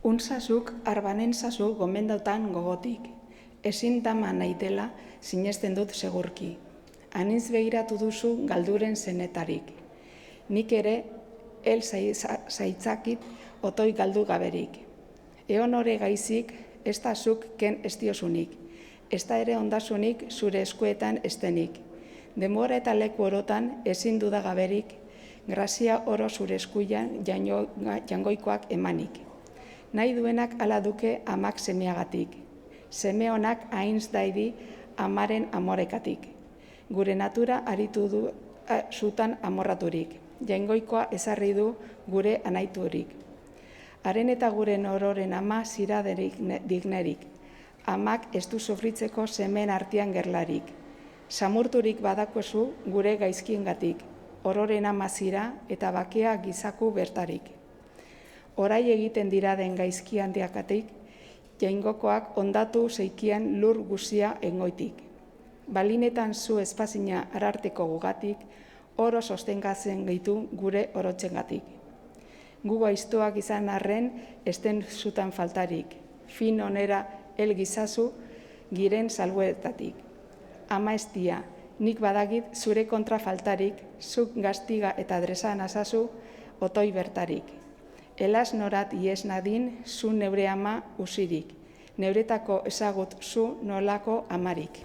Unzazuk arbanen zazu gomendautan gogotik. Ezin dama naitela sinesten dut segurki. Anitz begiratu duzu galduren zenetarik. Nik ere el zaitzakit otoi galdu gaberik. Eon hore gaizik ez da zuk ken estiozunik. Ez da ere ondasunik zure eskuetan estenik. Denbora eta leku orotan ezin dudagaberik, grazia oro zure eskuian jangoikoak emanik. Nahi duenak ala duke amak semeagatik. Seme honak hainz daidi amaren amorekatik. Gure natura aritu du zutan amorraturik. Jaingoikoa ezarri du gure anaiturik. Haren eta gure ororen ama zira dignerik. Amak ez du sufritzeko semeen artean gerlarik. Samurturik badakozu gure gaizkiengatik. Ororen ama zira eta bakea gizaku bertarik. Orai egiten dira den gaizki handiakatik, jaingokoak ondatu zeikian lur guzia engoitik. Balinetan zu espazina ararteko gugatik, oro sostengatzen gaitu gure orotxengatik. Gu gaiztoak izan arren, esten zutan faltarik. Fin onera el gizazu giren salbuetatik. Ama estia, nik badagit zure kontra faltarik, zuk gaztiga eta dresa nazazu otoi bertarik. Elaz norat ies nadin, zu neure ama usirik. Neuretako ezagut zu nolako amarik.